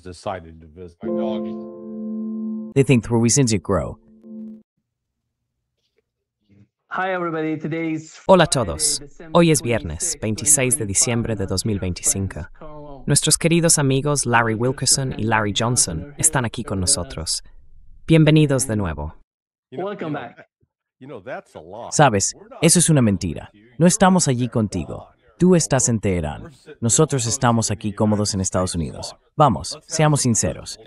decided to visit. They think through reasons it grow. Hi everybody, today's Hola a todos. Hoy es viernes, 26 de diciembre de 2025. Nuestros queridos amigos Larry Wilkerson y Larry Johnson están aquí con nosotros. Bienvenidos de nuevo. Welcome back. That's a lie. Sabes, eso es una mentira. No estamos allí contigo. Tú estás en Teherán. Nosotros estamos aquí cómodos en Estados Unidos. Vamos, seamos sinceros.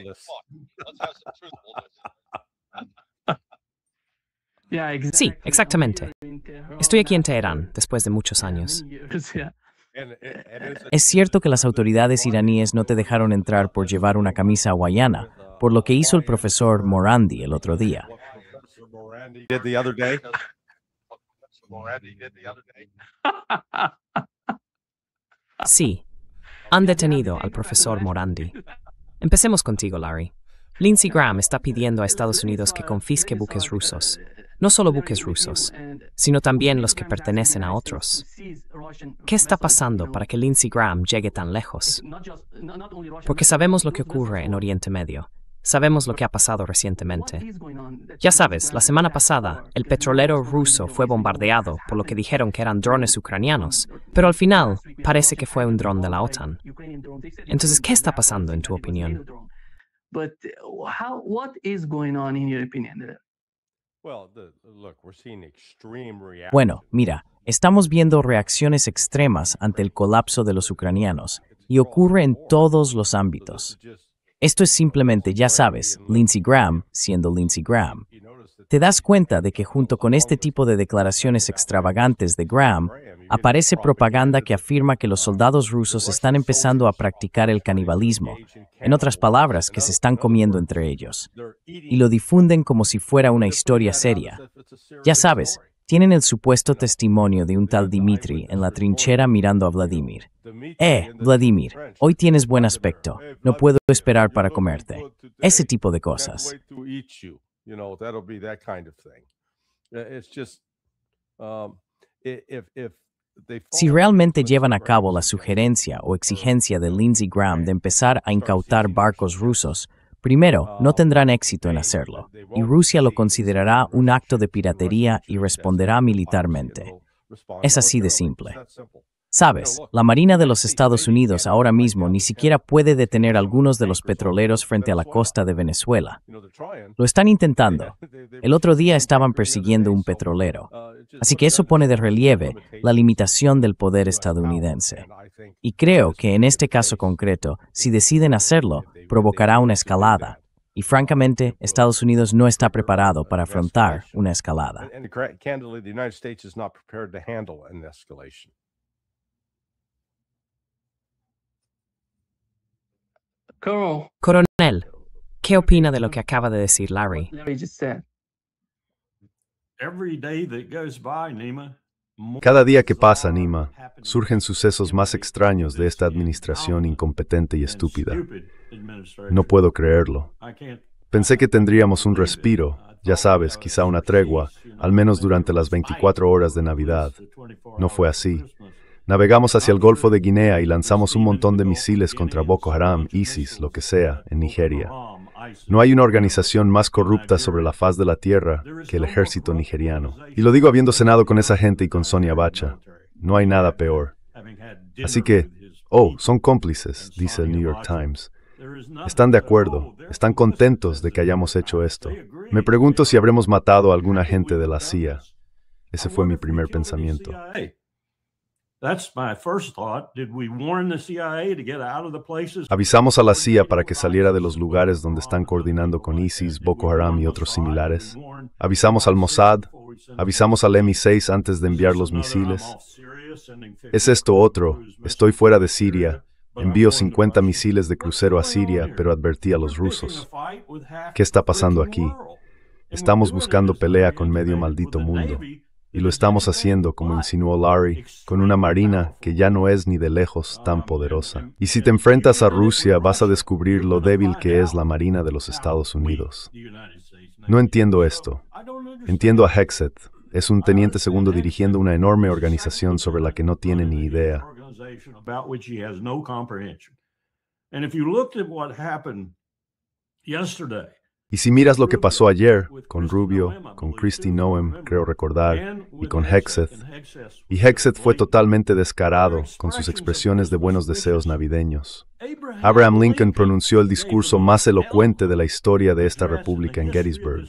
Sí, exactamente. Estoy aquí en Teherán después de muchos años. Es cierto que las autoridades iraníes no te dejaron entrar por llevar una camisa hawaiana, por lo que hizo el profesor Morandi el otro día. Did the other day? Sí, han detenido al profesor Morandi. Empecemos contigo, Larry. Lindsey Graham está pidiendo a Estados Unidos que confisque buques rusos. No solo buques rusos, sino también los que pertenecen a otros. ¿Qué está pasando para que Lindsey Graham llegue tan lejos? Porque sabemos lo que ocurre en Oriente Medio. Sabemos lo que ha pasado recientemente. Ya sabes, la semana pasada, el petrolero ruso fue bombardeado por lo que dijeron que eran drones ucranianos, pero al final parece que fue un dron de la OTAN. Entonces, ¿qué está pasando en tu opinión? What is going on in your opinion? Well, look, we're seeing extreme reaction. Bueno, mira, estamos viendo reacciones extremas ante el colapso de los ucranianos, y ocurre en todos los ámbitos. Esto es simplemente, ya sabes, Lindsey Graham siendo Lindsey Graham. Te das cuenta de que junto con este tipo de declaraciones extravagantes de Graham, aparece propaganda que afirma que los soldados rusos están empezando a practicar el canibalismo, en otras palabras, que se están comiendo entre ellos, y lo difunden como si fuera una historia seria. Ya sabes, tienen el supuesto testimonio de un tal Dmitry en la trinchera mirando a Vladimir. Vladimir, hoy tienes buen aspecto, no puedo esperar para comerte. Ese tipo de cosas. That'll be that kind of thing. It's just, if Si realmente llevan a cabo la sugerencia o exigencia de Lindsey Graham de empezar a incautar barcos rusos, primero, no tendrán éxito en hacerlo, y Rusia lo considerará un acto de piratería y responderá militarmente. Es así de simple. Sabes, la Marina de los Estados Unidos ahora mismo ni siquiera puede detener algunos de los petroleros frente a la costa de Venezuela. Lo están intentando. El otro día estaban persiguiendo un petrolero. Así que eso pone de relieve la limitación del poder estadounidense. Y creo que en este caso concreto, si deciden hacerlo, provocará una escalada. Y francamente, Estados Unidos no está preparado para afrontar una escalada. And candidly, the United States is not prepared to handle an escalation. Coronel, ¿qué opina de lo que acaba de decir Larry? Larry just said. Every day that goes by, Nima, Cada día que pasa, Nima, surgen sucesos más extraños de esta administración incompetente y estúpida. No puedo creerlo. Pensé que tendríamos un respiro, ya sabes, quizá una tregua, al menos durante las 24 horas de Navidad. No fue así. Navegamos hacia el Golfo de Guinea y lanzamos un montón de misiles contra Boko Haram, ISIS, lo que sea, en Nigeria. No hay una organización más corrupta sobre la faz de la tierra que el ejército nigeriano. Y lo digo habiendo cenado con esa gente y con Sonia Bacha. No hay nada peor. Así que, son cómplices, dice el New York Times. Están de acuerdo, están contentos de que hayamos hecho esto. Me pregunto si habremos matado a algún agente de la CIA. Ese fue mi primer pensamiento. ¿Avisamos a la CIA para que saliera de los lugares donde están coordinando con ISIS, Boko Haram y otros similares? ¿Avisamos al Mossad? ¿Avisamos al MI6 antes de enviar los misiles? ¿Es esto otro? Estoy fuera de Siria. Envío 50 misiles de crucero a Siria, pero advertí a los rusos. ¿Qué está pasando aquí? Estamos buscando pelea con medio maldito mundo. Y lo estamos haciendo, como insinuó Larry, con una marina que ya no es ni de lejos tan poderosa. Y si te enfrentas a Rusia, vas a descubrir lo débil que es la marina de los Estados Unidos. No entiendo esto. Entiendo a Hexet. Es un teniente segundo dirigiendo una enorme organización sobre la que no tiene ni idea. And if you looked at what happened yesterday, Y si miras lo que pasó ayer con Rubio, con Kristi Noem, creo recordar, y con Hegseth, y Hegseth fue totalmente descarado con sus expresiones de buenos deseos navideños. Abraham Lincoln pronunció el discurso más elocuente de la historia de esta república en Gettysburg.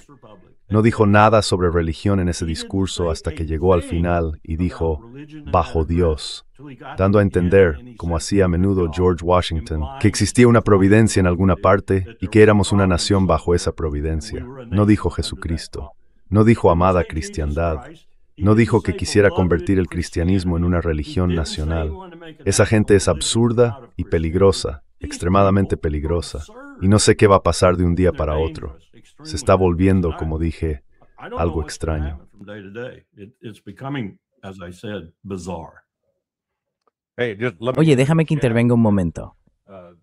No dijo nada sobre religión en ese discurso hasta que llegó al final y dijo, bajo Dios, dando a entender, como hacía a menudo George Washington, que existía una providencia en alguna parte y que éramos una nación bajo esa providencia. No dijo Jesucristo, no dijo amada cristiandad, no dijo que quisiera convertir el cristianismo en una religión nacional. Esa gente es absurda y peligrosa, extremadamente peligrosa, y no sé qué va a pasar de un día para otro. Se está volviendo, como dije, algo extraño. Oye, déjame que intervenga un momento.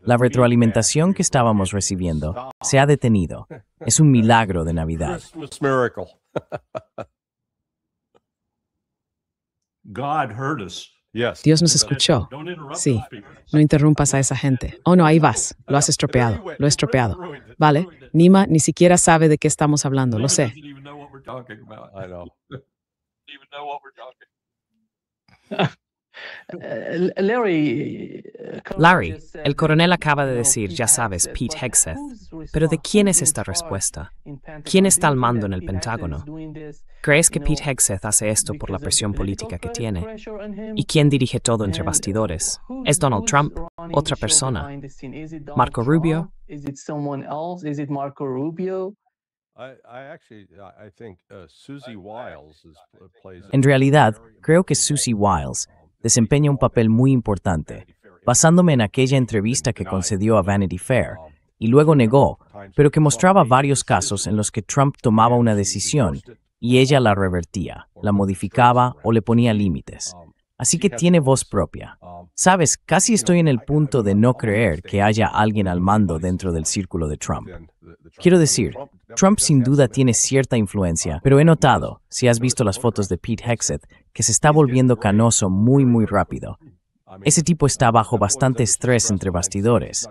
La retroalimentación que estábamos recibiendo se ha detenido. Es un milagro de Navidad. Christmas miracle. Yes. Dios nos escuchó. Sí, no interrumpas a esa gente. Oh, no, ahí vas. Lo has estropeado. Lo he estropeado. Vale, Nima ni siquiera sabe de qué estamos hablando, lo sé. I know. Larry, el coronel acaba de decir, ya sabes, Pete Hegseth. Pero ¿de quién es esta respuesta? ¿Quién está al mando en el Pentágono? ¿Crees que Pete Hegseth hace esto por la presión política que tiene? ¿Y quién dirige todo entre bastidores? ¿Es Donald Trump? ¿Otra persona? ¿Marco Rubio? I think Susie Wiles plays. En realidad, creo que Susie Wiles desempeña un papel muy importante, basándome en aquella entrevista que concedió a Vanity Fair, y luego negó, pero que mostraba varios casos en los que Trump tomaba una decisión y ella la revertía, la modificaba o le ponía límites. Así que tiene voz propia. Sabes, casi estoy en el punto de no creer que haya alguien al mando dentro del círculo de Trump. Quiero decir, Trump sin duda tiene cierta influencia, pero he notado, si has visto las fotos de Pete Hegseth, que se está volviendo canoso muy rápido. Ese tipo está bajo bastante estrés entre bastidores.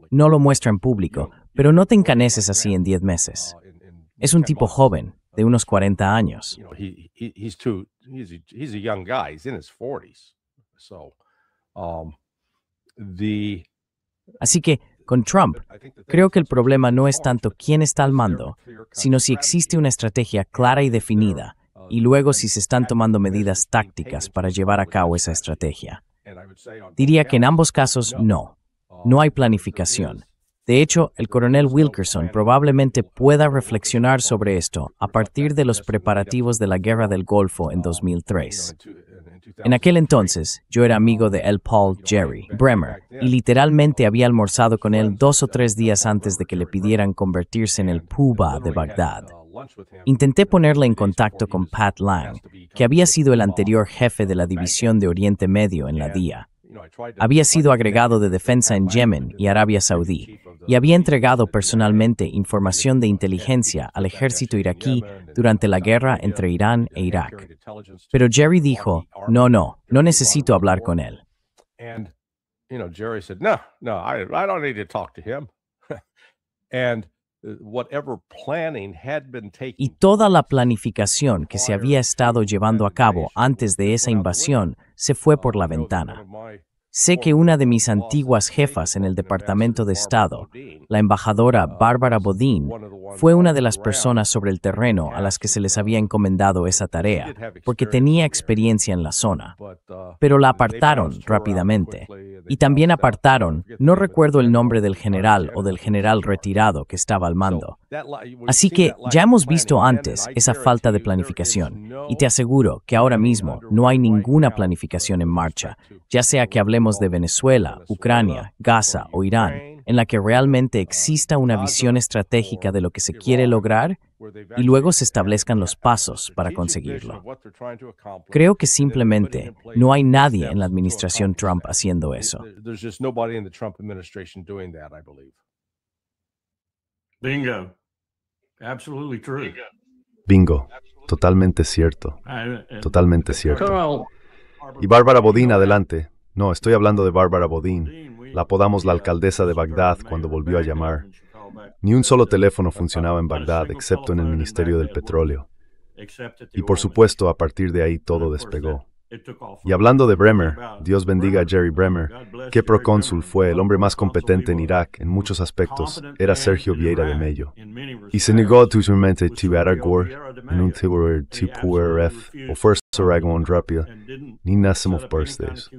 No lo muestra en público, pero no te encaneces así en 10 meses. Es un tipo joven, de unos 40 años. He's a young guy. He's in his 40s. So, Así que, con Trump, creo que el problema no es tanto quién está al mando, sino si existe una estrategia clara y definida, y luego si se están tomando medidas tácticas para llevar a cabo esa estrategia. Diría que en ambos casos no hay planificación. De hecho, el coronel Wilkerson probablemente pueda reflexionar sobre esto a partir de los preparativos de la Guerra del Golfo en 2003. En aquel entonces, yo era amigo de L. Paul Jerry Bremer y literalmente había almorzado con él 2 o 3 días antes de que le pidieran convertirse en el Puba de Bagdad. Intenté ponerle en contacto con Pat Lang, que había sido el anterior jefe de la División de Oriente Medio en la DIA. Había sido agregado de defensa en Yemen y Arabia Saudí, y había entregado personalmente información de inteligencia al ejército iraquí durante la guerra entre Irán e Irak. Pero Jerry dijo, no necesito hablar con él. And, Jerry said, no, I don't need to talk to him. And whatever planning had been taken. Y toda la planificación que se había estado llevando a cabo antes de esa invasión se fue por la ventana. Sé que una de mis antiguas jefas en el Departamento de Estado, la embajadora Barbara Bodine, fue una de las personas sobre el terreno a las que se les había encomendado esa tarea, porque tenía experiencia en la zona. Pero la apartaron rápidamente. Y también apartaron, no recuerdo el nombre del general o del general retirado que estaba al mando. Así que ya hemos visto antes esa falta de planificación, y te aseguro que ahora mismo no hay ninguna planificación en marcha, ya sea que hablemos de Venezuela, Ucrania, Gaza o Irán, en la que realmente exista una visión estratégica de lo que se quiere lograr y luego se establezcan los pasos para conseguirlo. Creo que simplemente no hay nadie en la administración Trump haciendo eso. Bingo. Absolutely true. Bingo. Totalmente cierto. Totalmente cierto. Colonel, Y Bárbara Bodine, adelante. No, estoy hablando de Bárbara Bodine, La apodamos la alcaldesa de Bagdad cuando volvió a llamar. Ni un solo teléfono funcionaba en Bagdad, excepto en el Ministerio del Petróleo. Y por supuesto, a partir de ahí todo despegó. Y hablando de Bremer, Dios bendiga a Jerry Bremer, qué procónsul fue, el hombre más competente en Irak en muchos aspectos, era Sergio Vieira de Mello. Y se negó totalmente a Aragor, en un tiburón tipo RF, o fuerza Aragon rápida, ni nacemos birthdays.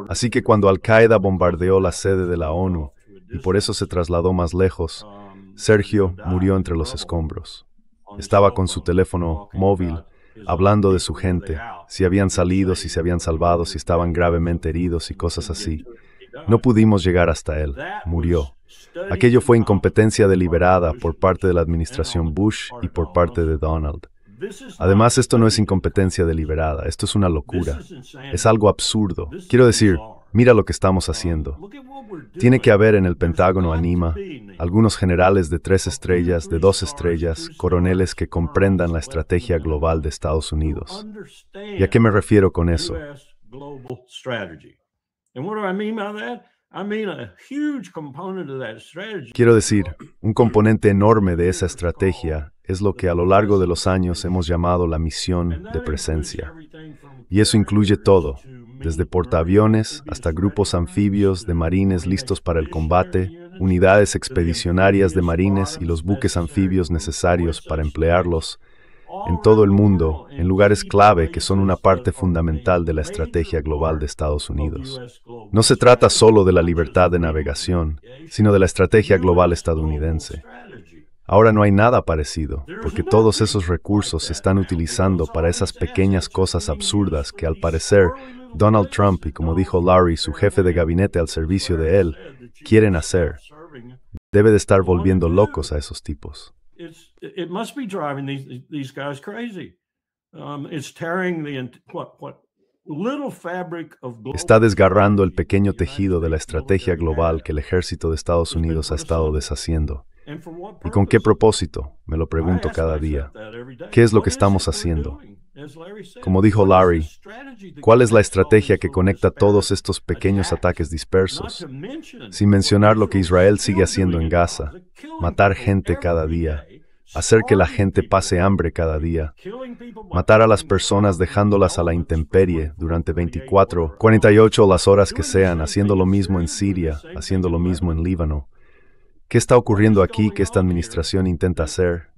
Así que cuando Al-Qaeda bombardeó la sede de la ONU, y por eso se trasladó más lejos, Sergio murió entre los escombros. Estaba con su teléfono móvil, hablando de su gente, si habían salido, si se habían salvado, si estaban gravemente heridos y cosas así. No pudimos llegar hasta él. Murió. Aquello fue incompetencia deliberada por parte de la administración Bush y por parte de Donald. Además, esto no es incompetencia deliberada, esto es una locura. Es algo absurdo. Quiero decir, mira lo que estamos haciendo. Tiene que haber en el Pentágono ANIMA algunos generales de 3 estrellas, de 2 estrellas, coroneles que comprendan la estrategia global de Estados Unidos. ¿Y a qué me refiero con eso? Quiero decir, un componente enorme de esa estrategia es lo que a lo largo de los años hemos llamado la misión de presencia. Y eso incluye todo, desde portaaviones hasta grupos anfibios de marines listos para el combate, unidades expedicionarias de marines y los buques anfibios necesarios para emplearlos en todo el mundo, en lugares clave que son una parte fundamental de la estrategia global de Estados Unidos. No se trata solo de la libertad de navegación, sino de la estrategia global estadounidense. Ahora no hay nada parecido, porque todos esos recursos se están utilizando para esas pequeñas cosas absurdas que, al parecer, Donald Trump y, como dijo Larry, su jefe de gabinete al servicio de él, quieren hacer. Debe de estar volviendo locos a esos tipos. It must be driving these guys crazy. It's tearing the little fabric of global. Está desgarrando el pequeño tejido de la estrategia global que el ejército de Estados Unidos ha estado deshaciendo. ¿Y con qué propósito? Me lo pregunto cada día. ¿Qué es lo que estamos haciendo? Como dijo Larry, ¿cuál es la estrategia que conecta todos estos pequeños ataques dispersos? Sin mencionar lo que Israel sigue haciendo en Gaza, matar gente cada día, hacer que la gente pase hambre cada día, matar a las personas dejándolas a la intemperie durante 24, 48 las horas que sean, haciendo lo mismo en Siria, haciendo lo mismo en Líbano. ¿Qué está ocurriendo aquí que esta administración intenta hacer?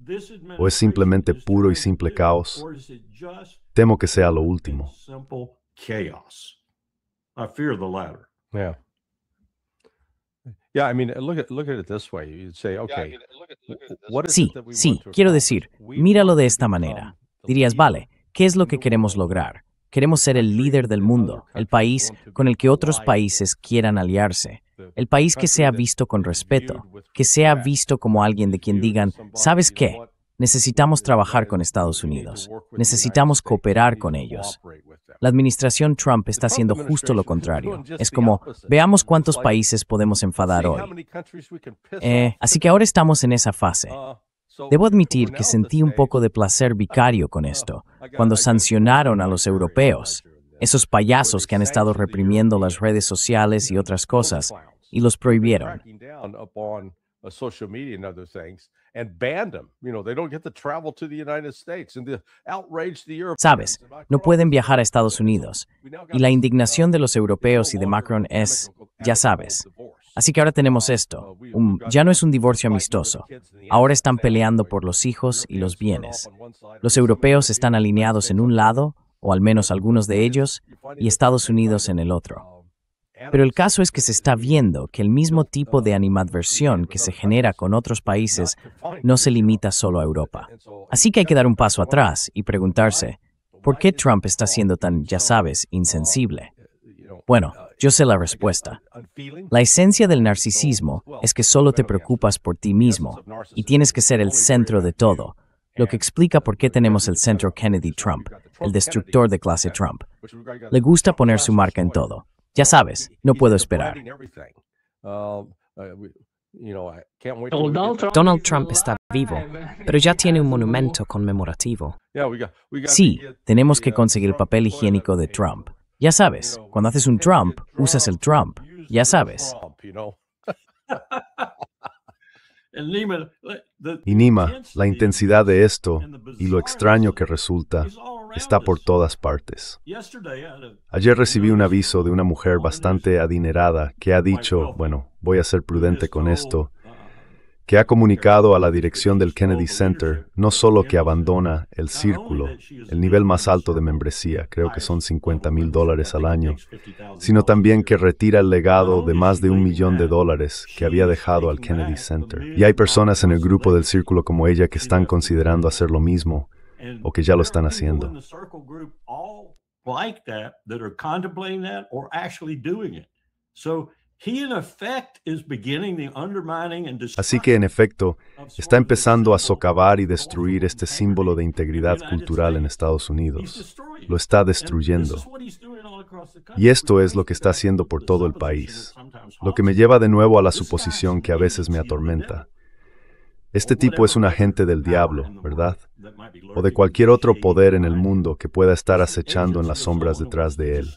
¿O es simplemente puro y simple caos? Temo que sea lo último. Yeah. Yeah, I mean, look at it this way. You'd say, okay, what is Sí, it that we sí, want to quiero accomplish? decir, míralo de esta manera. Dirías, vale, ¿qué es lo que queremos lograr? Queremos ser el líder del mundo, el país con el que otros países quieran aliarse, el país que sea visto con respeto, que sea visto como alguien de quien digan, ¿sabes qué? Necesitamos trabajar con Estados Unidos, necesitamos cooperar con ellos. La administración Trump está haciendo justo lo contrario. Es como, veamos cuántos países podemos enfadar hoy. Así que ahora estamos en esa fase. Debo admitir que sentí un poco de placer vicario con esto, cuando sancionaron a los europeos, esos payasos que han estado reprimiendo las redes sociales y otras cosas, y los prohibieron. Social media and other things, and banned them. You know, they don't get to travel to the United States, and the outrage the Europeans. Sabes, no pueden viajar a Estados Unidos, y la indignación de los europeos y de Macron es, ya sabes. Así que ahora tenemos esto. Ya no es un divorcio amistoso. Ahora están peleando por los hijos y los bienes. Los europeos están alineados en un lado, o al menos algunos de ellos, y Estados Unidos en el otro. Pero el caso es que se está viendo que el mismo tipo de animadversión que se genera con otros países no se limita solo a Europa. Así que hay que dar un paso atrás y preguntarse, ¿por qué Trump está siendo tan, ya sabes, insensible? Bueno, yo sé la respuesta. La esencia del narcisismo es que solo te preocupas por ti mismo y tienes que ser el centro de todo, lo que explica por qué tenemos el centro Kennedy Trump, el destructor de clase Trump. Le gusta poner su marca en todo. Ya sabes, no puedo esperar. Donald Trump está vivo, pero ya tiene un monumento conmemorativo. Sí, tenemos que conseguir el papel higiénico de Trump. Ya sabes, cuando haces un Trump, usas el Trump. Ya sabes. Y Nima, la intensidad de esto y lo extraño que resulta está por todas partes. Ayer recibí un aviso de una mujer bastante adinerada que ha dicho, bueno, voy a ser prudente con esto, que ha comunicado a la dirección del Kennedy Center no solo que abandona el círculo, el nivel más alto de membresía, creo que son $50,000 al año, sino también que retira el legado de más de $1 millón que había dejado al Kennedy Center. Y hay personas en el grupo del círculo como ella que están considerando hacer lo mismo, o que ya lo están haciendo. Así que, en efecto, está empezando a socavar y destruir este símbolo de integridad cultural en Estados Unidos. Lo está destruyendo. Y esto es lo que está haciendo por todo el país. Lo que me lleva de nuevo a la suposición que a veces me atormenta. Este tipo es un agente del diablo, ¿verdad? O de cualquier otro poder en el mundo que pueda estar acechando en las sombras detrás de él.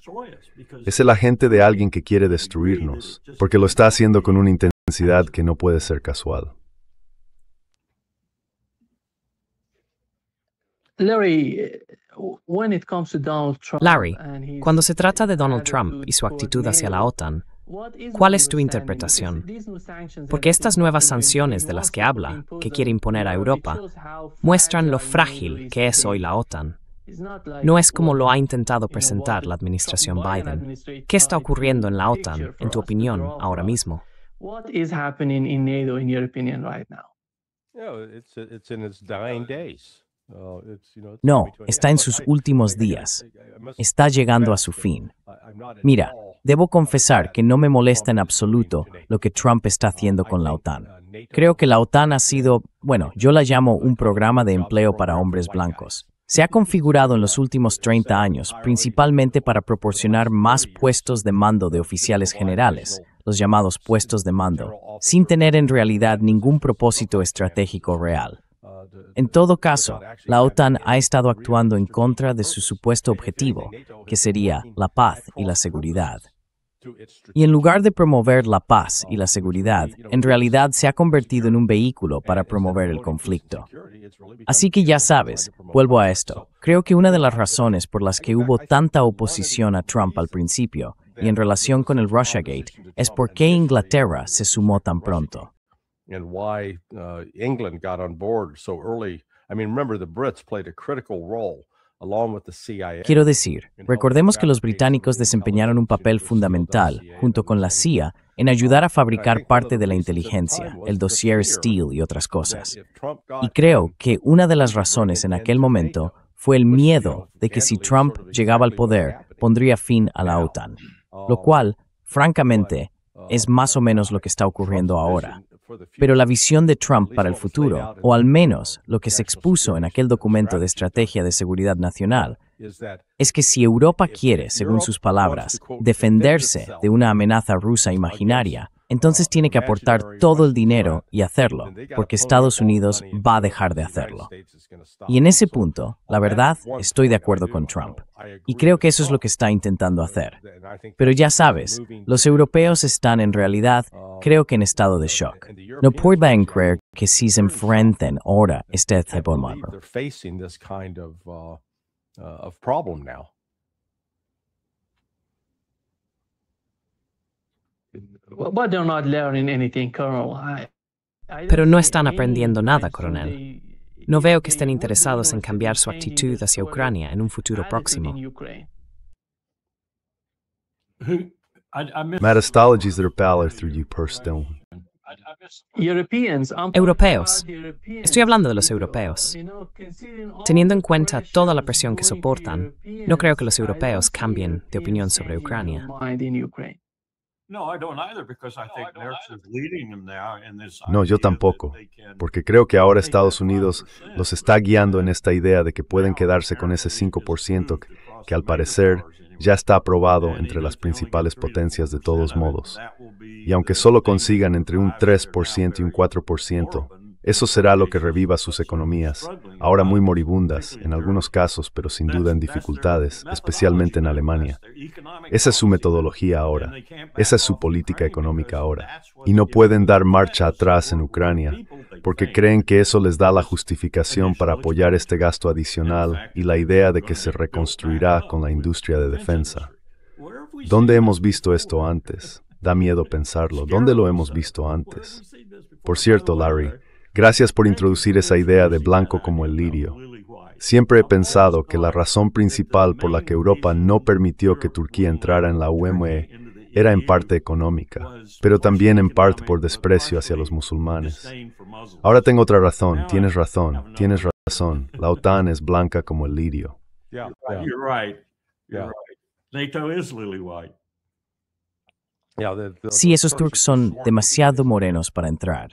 Es el agente de alguien que quiere destruirnos, porque lo está haciendo con una intensidad que no puede ser casual. Larry, cuando se trata de Donald Trump y su actitud hacia la OTAN, ¿cuál es tu interpretación? Porque estas nuevas sanciones de las que habla, que quiere imponer a Europa, muestran lo frágil que es hoy la OTAN. No es como lo ha intentado presentar la administración Biden. ¿Qué está ocurriendo en la OTAN, en tu opinión, ahora mismo? No, está en sus últimos días. Está llegando a su fin. Mira, debo confesar que no me molesta en absoluto lo que Trump está haciendo con la OTAN. Creo que la OTAN ha sido, bueno, yo la llamo un programa de empleo para hombres blancos. Se ha configurado en los últimos 30 años, principalmente para proporcionar más puestos de mando de oficiales generales, los llamados puestos de mando, sin tener en realidad ningún propósito estratégico real. En todo caso, la OTAN ha estado actuando en contra de su supuesto objetivo, que sería la paz y la seguridad. Y en lugar de promover la paz y la seguridad, en realidad se ha convertido en un vehículo para promover el conflicto. Así que ya sabes, vuelvo a esto. Creo que una de las razones por las que hubo tanta oposición a Trump al principio, y en relación con el Russiagate, es por qué Inglaterra se sumó tan pronto. And why England got on board so early. I mean, remember, the Brits played a critical role along with the CIA. Quiero decir, recordemos que los británicos desempeñaron un papel fundamental, junto con la CIA, en ayudar a fabricar parte de la inteligencia, el dossier Steele y otras cosas. Y creo que una de las razones en aquel momento fue el miedo de que si Trump llegaba al poder, pondría fin a la OTAN, lo cual, francamente, es más o menos lo que está ocurriendo ahora. Pero la visión de Trump para el futuro, o al menos lo que se expuso en aquel documento de estrategia de seguridad nacional, es que si Europa quiere, según sus palabras, defenderse de una amenaza rusa imaginaria, entonces tiene que aportar todo el dinero y hacerlo, porque Estados Unidos va a dejar de hacerlo. Y en ese punto, la verdad, estoy de acuerdo con Trump. Y creo que eso es lo que está intentando hacer. Pero ya sabes, los europeos están en realidad, creo que en estado de shock. No pueden creer que si se enfrenten ahora este problema. Pero no están aprendiendo nada, coronel. No veo que estén interesados en cambiar su actitud hacia Ucrania en un futuro próximo. Metastologies that are pallor through you, Purstone. Europeos. Estoy hablando de los europeos. Teniendo en cuenta toda la presión que soportan, no creo que los europeos cambien de opinión sobre Ucrania. No, yo tampoco, porque creo que ahora Estados Unidos los está guiando en esta idea de que pueden quedarse con ese 5% que al parecer ya está aprobado entre las principales potencias de todos modos. y aunque solo consigan entre un 3% y un 4%, eso será lo que reviva sus economías, ahora muy moribundas, en algunos casos, pero sin duda en dificultades, especialmente en Alemania. Esa es su metodología ahora, esa es su política económica ahora, y no pueden dar marcha atrás en Ucrania, porque creen que eso les da la justificación para apoyar este gasto adicional y la idea de que se reconstruirá con la industria de defensa. ¿Dónde hemos visto esto antes? Da miedo pensarlo. ¿Dónde lo hemos visto antes? Por cierto, Larry, gracias por introducir esa idea de blanco como el lirio. Siempre he pensado que la razón principal por la que Europa no permitió que Turquía entrara en la UME era en parte económica, pero también en parte por desprecio hacia los musulmanes. Ahora tengo otra razón. Tienes razón. La OTAN es blanca como el lirio. Yeah, You're right. yeah, NATO is lily white. yeah. Sí, esos turcos son demasiado morenos para entrar.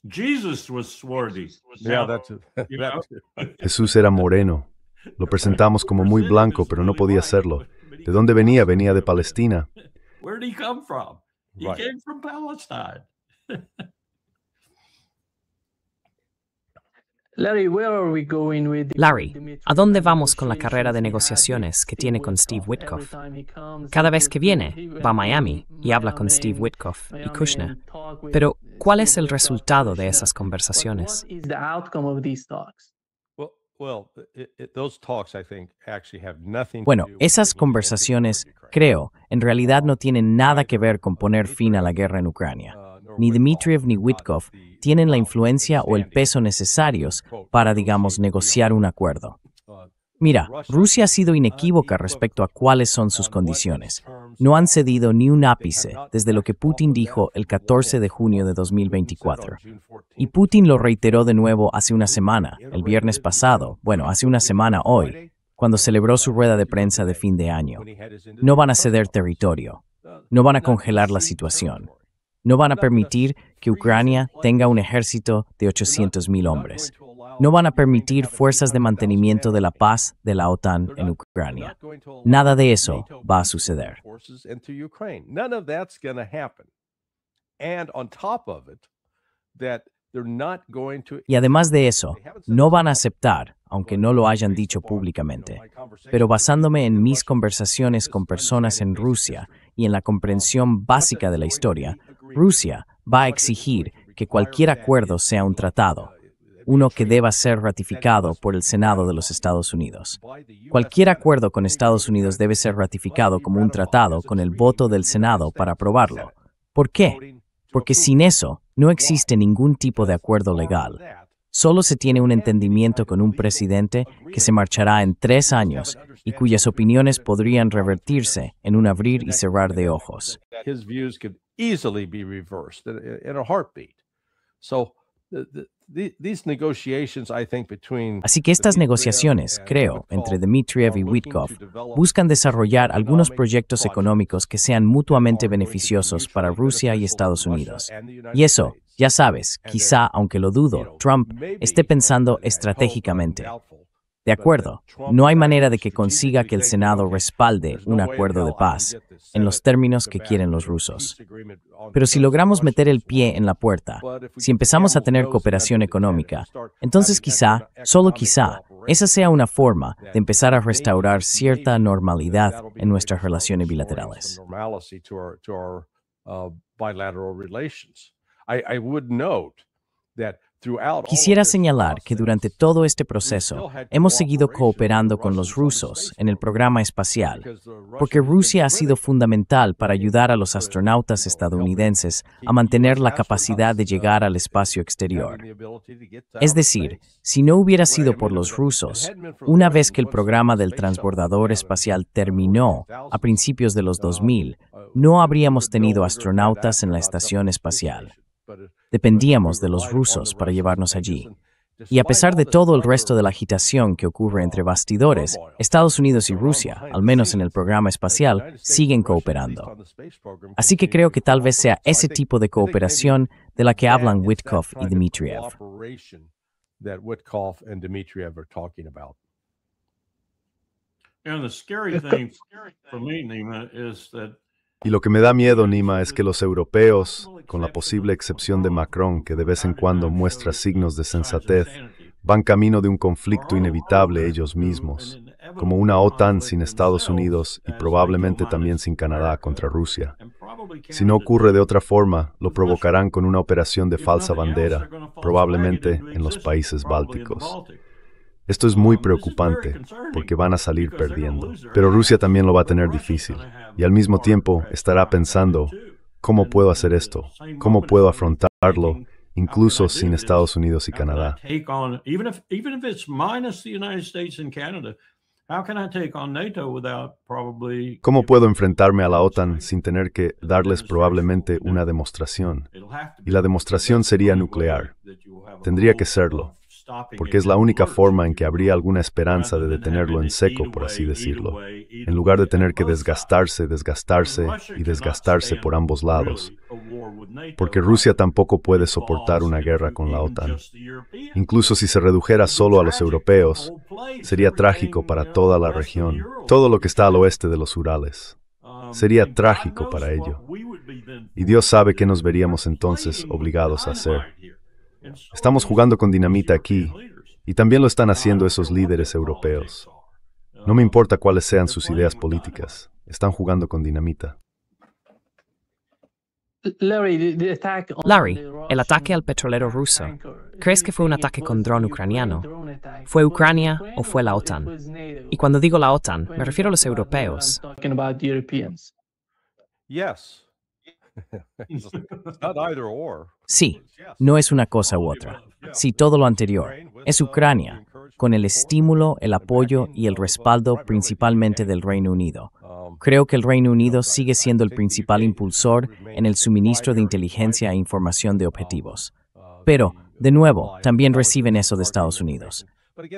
Jesus was swarthy. Yeah, that's You know? Jesús era moreno. Lo presentamos como muy blanco, pero no podía serlo. ¿De dónde venía? Venía de Palestina. Where did he come from? He Right. came from Palestine. Larry, where are we going with Larry, ¿a dónde vamos con la carrera de negociaciones que tiene con Steve Witkoff? Cada vez que viene, va a Miami y habla con Steve Witkoff y Kushner. Pero, ¿cuál es el resultado de esas conversaciones? What is the outcome of these talks? Well, those talks, I think, actually have nothing to Bueno, do with esas putting an end to conversaciones, Ukraine. creo, en realidad no tienen nada que ver con poner fin a la guerra en Ucrania. Ni Dmitriev ni Witkoff tienen la influencia o el peso necesarios para, digamos, negociar un acuerdo. Mira, Rusia ha sido inequívoca respecto a cuáles son sus condiciones. No han cedido ni un ápice desde lo que Putin dijo el 14 de junio de 2024. Y Putin lo reiteró de nuevo hace una semana, el viernes pasado, bueno, hace una semana hoy, cuando celebró su rueda de prensa de fin de año. No van a ceder territorio. No van a congelar la situación. No van a permitir que Ucrania tenga un ejército de 800,000 hombres. No van a permitir fuerzas de mantenimiento de la paz de la OTAN en Ucrania. Nada de eso va a suceder. None of that's going to happen. And on top of it, that they're not going to. Y además de eso, no van a aceptar, aunque no lo hayan dicho públicamente, pero basándome en mis conversaciones con personas en Rusia y en la comprensión básica de la historia, Rusia va a exigir que cualquier acuerdo sea un tratado, uno que deba ser ratificado por el Senado de los Estados Unidos. Cualquier acuerdo con Estados Unidos debe ser ratificado como un tratado con el voto del Senado para aprobarlo. ¿Por qué? Porque sin eso no existe ningún tipo de acuerdo legal. Solo se tiene un entendimiento con un presidente que se marchará en 3 años y cuyas opiniones podrían revertirse en un abrir y cerrar de ojos. His views could easily be reversed in a heartbeat. So these negotiations, I think, between. Así que estas negociaciones, creo, entre Dmitriev y Witkoff, buscan desarrollar algunos proyectos económicos que sean mutuamente beneficiosos para Rusia y Estados Unidos. Y eso, ya sabes, quizá, aunque lo dudo, Trump esté pensando estratégicamente. De acuerdo, no hay manera de que consiga que el Senado respalde un acuerdo de paz en los términos que quieren los rusos. Pero si logramos meter el pie en la puerta, si empezamos a tener cooperación económica, entonces quizá, solo quizá, esa sea una forma de empezar a restaurar cierta normalidad en nuestras relaciones bilaterales. Quisiera señalar que durante todo este proceso hemos seguido cooperando con los rusos en el programa espacial, porque Rusia ha sido fundamental para ayudar a los astronautas estadounidenses a mantener la capacidad de llegar al espacio exterior. Es decir, si no hubiera sido por los rusos, una vez que el programa del transbordador espacial terminó a principios de los 2000, no habríamos tenido astronautas en la estación espacial. Dependíamos de los rusos para llevarnos allí. Y a pesar de todo el resto de la agitación que ocurre entre bastidores, Estados Unidos y Rusia, al menos en el programa espacial, siguen cooperando. Así que creo que tal vez sea ese tipo de cooperación de la que hablan Witkoff y Dmitriev. And the scary thing for me, Nima, is that Y lo que me da miedo, Nima, es que los europeos, con la posible excepción de Macron, que de vez en cuando muestra signos de sensatez, van camino de un conflicto inevitable ellos mismos, como una OTAN sin Estados Unidos y probablemente también sin Canadá contra Rusia. Si no ocurre de otra forma, lo provocarán con una operación de falsa bandera, probablemente en los países bálticos. Esto es muy preocupante, porque van a salir perdiendo. Pero Rusia también lo va a tener difícil, y al mismo tiempo estará pensando, ¿cómo puedo hacer esto? ¿Cómo puedo afrontarlo, incluso sin Estados Unidos y Canadá? ¿Cómo puedo enfrentarme a la OTAN sin tener que darles probablemente una demostración? Y la demostración sería nuclear. Tendría que serlo, porque es la única forma en que habría alguna esperanza de detenerlo en seco, por así decirlo, en lugar de tener que desgastarse y desgastarse por ambos lados. Porque Rusia tampoco puede soportar una guerra con la OTAN. Incluso si se redujera solo a los europeos, sería trágico para toda la región, todo lo que está al oeste de los Urales. Sería trágico para ello. Y Dios sabe qué nos veríamos entonces obligados a hacer. Estamos jugando con dinamita aquí, y también lo están haciendo esos líderes europeos. No me importa cuáles sean sus ideas políticas, están jugando con dinamita. Larry, el ataque al petrolero ruso, ¿crees que fue un ataque con dron ucraniano? ¿Fue Ucrania o fue la OTAN? Y cuando digo la OTAN, me refiero a los europeos. Sí, no es una cosa u otra. Sí, todo lo anterior. Es Ucrania, con el estímulo, el apoyo y el respaldo principalmente del Reino Unido. Creo que el Reino Unido sigue siendo el principal impulsor en el suministro de inteligencia e información de objetivos. Pero, de nuevo, también reciben eso de Estados Unidos.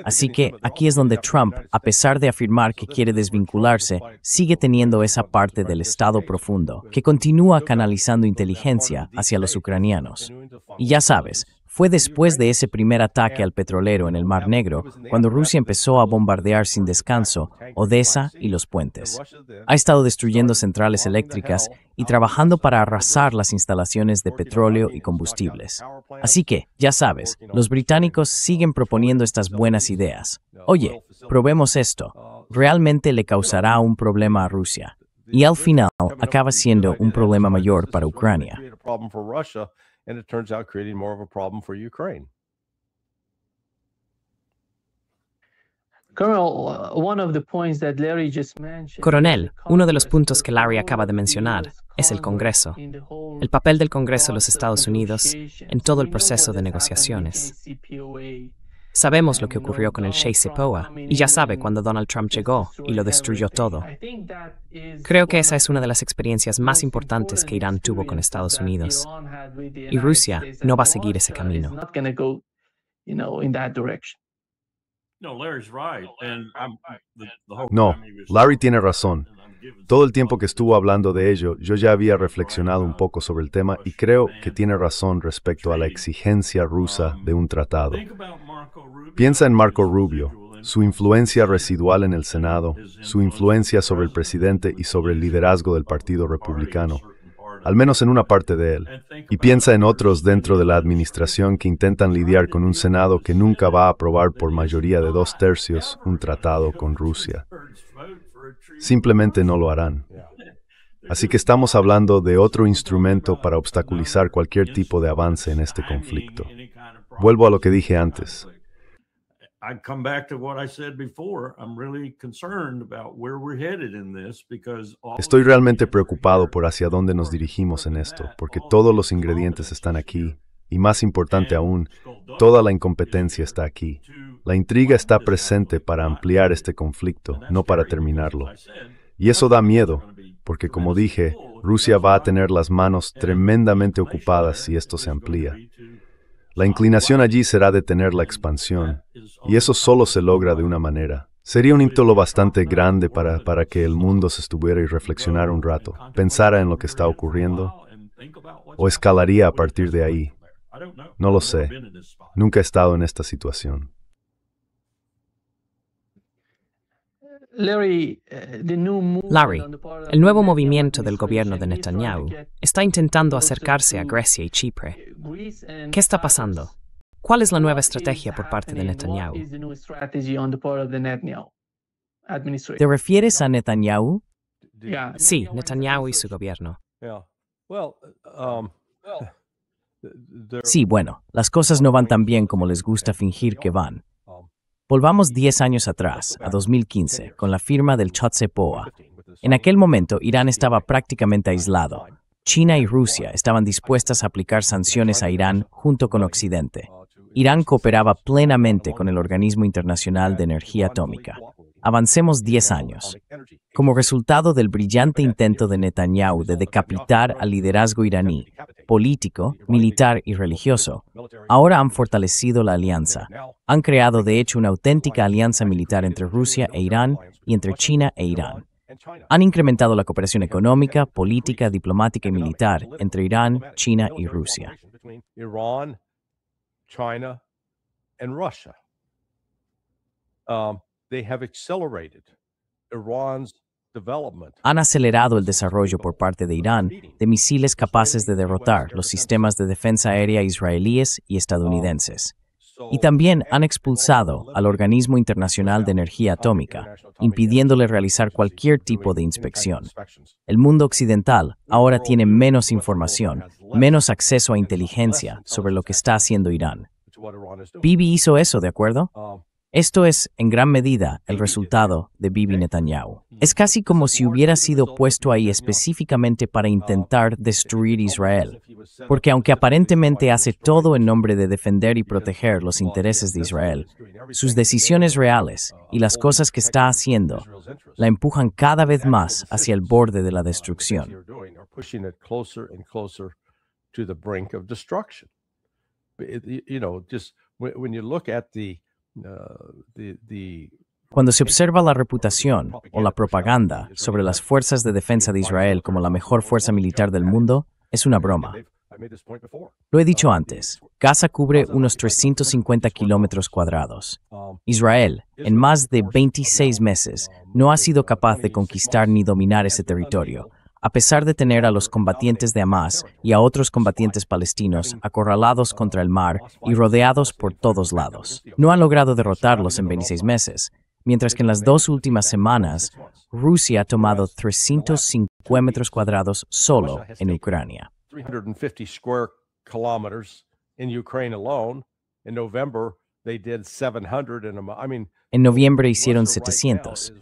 Así que aquí es donde Trump, a pesar de afirmar que quiere desvincularse, sigue teniendo esa parte del Estado profundo, que continúa canalizando inteligencia hacia los ucranianos. Y ya sabes, fue después de ese primer ataque al petrolero en el Mar Negro, cuando Rusia empezó a bombardear sin descanso Odessa y los puentes. Ha estado destruyendo centrales eléctricas y trabajando para arrasar las instalaciones de petróleo y combustibles. Así que, ya sabes, los británicos siguen proponiendo estas buenas ideas. Oye, probemos esto. Realmente le causará un problema a Rusia. Y al final acaba siendo un problema mayor para Ucrania. And it turns out creating more of a problem for Ukraine. Coronel, uno de los puntos que Larry acaba de mencionar es el Congreso. El papel del Congreso de los Estados Unidos en todo el proceso de negociaciones. Sabemos lo que ocurrió con el JCPOA, y ya sabe cuando Donald Trump llegó y lo destruyó todo. Creo que esa es una de las experiencias más importantes que Irán tuvo con Estados Unidos. Y Rusia no va a seguir ese camino. No, Larry tiene razón. Todo el tiempo que estuvo hablando de ello, yo ya había reflexionado un poco sobre el tema y creo que tiene razón respecto a la exigencia rusa de un tratado. Piensa en Marco Rubio, su influencia residual en el Senado, su influencia sobre el presidente y sobre el liderazgo del Partido Republicano, al menos en una parte de él. Y piensa en otros dentro de la administración que intentan lidiar con un Senado que nunca va a aprobar por mayoría de 2/3 un tratado con Rusia. Simplemente no lo harán. Así que estamos hablando de otro instrumento para obstaculizar cualquier tipo de avance en este conflicto. Vuelvo a lo que dije antes. Estoy realmente preocupado por hacia dónde nos dirigimos en esto, porque todos los ingredientes están aquí, y más importante aún, toda la incompetencia está aquí. La intriga está presente para ampliar este conflicto, no para terminarlo. Y eso da miedo, porque como dije, Rusia va a tener las manos tremendamente ocupadas si esto se amplía. La inclinación allí será detener la expansión, y eso solo se logra de una manera. Sería un hito lo bastante grande para que el mundo se estuviera y reflexionara un rato, pensara en lo que está ocurriendo, o escalaría a partir de ahí. No lo sé. Nunca he estado en esta situación. Larry, el nuevo movimiento del gobierno de Netanyahu está intentando acercarse a Grecia y Chipre. ¿Qué está pasando? ¿Cuál es la nueva estrategia por parte de Netanyahu? ¿Te refieres a Netanyahu? Sí, Netanyahu y su gobierno. Sí, bueno, las cosas no van tan bien como les gusta fingir que van. Volvamos 10 años atrás, a 2015, con la firma del JCPOA. En aquel momento, Irán estaba prácticamente aislado. China y Rusia estaban dispuestas a aplicar sanciones a Irán junto con Occidente. Irán cooperaba plenamente con el Organismo Internacional de Energía Atómica. Avancemos 10 años. Como resultado del brillante intento de Netanyahu de decapitar al liderazgo iraní, político, militar y religioso, ahora han fortalecido la alianza. Han creado de hecho una auténtica alianza militar entre Rusia e Irán y entre China e Irán. Han incrementado la cooperación económica, política, diplomática y militar entre Irán, China y Rusia. China and Russia. They have accelerated Iran's development. Han acelerado el desarrollo por parte de Irán de misiles capaces de derrotar los sistemas de defensa aérea israelíes y estadounidenses. Y también han expulsado al Organismo Internacional de Energía Atómica, impidiéndole realizar cualquier tipo de inspección. El mundo occidental ahora tiene menos información, menos acceso a inteligencia sobre lo que está haciendo Irán. Bibi hizo eso, ¿de acuerdo? Esto es, en gran medida, el resultado de Bibi Netanyahu. Es casi como si hubiera sido puesto ahí específicamente para intentar destruir Israel. Porque aunque aparentemente hace todo en nombre de defender y proteger los intereses de Israel, sus decisiones reales y las cosas que está haciendo la empujan cada vez más hacia el borde de la destrucción. Cuando se observa la reputación o la propaganda sobre las fuerzas de defensa de Israel como la mejor fuerza militar del mundo, es una broma. Lo he dicho antes, Gaza cubre unos 350 kilómetros cuadrados. Israel, en más de 26 meses, no ha sido capaz de conquistar ni dominar ese territorio, a pesar de tener a los combatientes de Hamás y a otros combatientes palestinos acorralados contra el mar y rodeados por todos lados. No han logrado derrotarlos en 26 meses, mientras que en las 2 últimas semanas, Rusia ha tomado 305 kilómetros cuadrados solo en Ucrania. 350 square kilometers in Ukraine alone. In November, they did 700 En noviembre hicieron 700.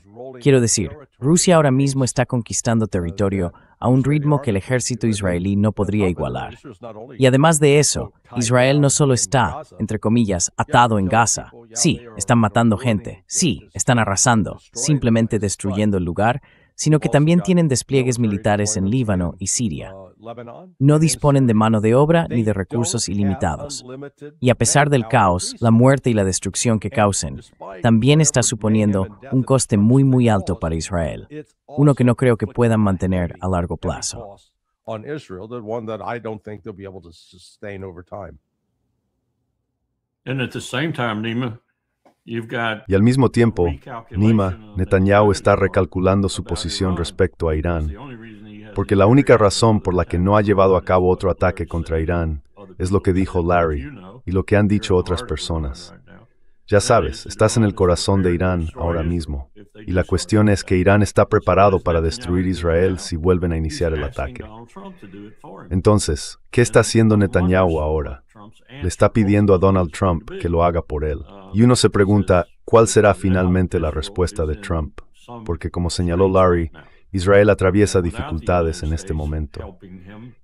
Quiero decir, Rusia ahora mismo está conquistando territorio a un ritmo que el ejército israelí no podría igualar. Y además de eso, Israel no solo está, entre comillas, atado en Gaza. Sí, están matando gente. Sí, están arrasando, simplemente destruyendo el lugar, sino que también tienen despliegues militares en Líbano y Siria. No disponen de mano de obra ni de recursos ilimitados. Y a pesar del caos, la muerte y la destrucción que causen, también está suponiendo un coste muy alto para Israel, uno que no creo que puedan mantener a largo plazo. Y al mismo tiempo, Nima, Netanyahu está recalculando su posición respecto a Irán, porque la única razón por la que no ha llevado a cabo otro ataque contra Irán es lo que dijo Larry y lo que han dicho otras personas. Ya sabes, estás en el corazón de Irán ahora mismo, y la cuestión es que Irán está preparado para destruir Israel si vuelven a iniciar el ataque. Entonces, ¿qué está haciendo Netanyahu ahora? Le está pidiendo a Donald Trump que lo haga por él. Y uno se pregunta, ¿cuál será finalmente la respuesta de Trump? Porque como señaló Larry, Israel atraviesa dificultades en este momento.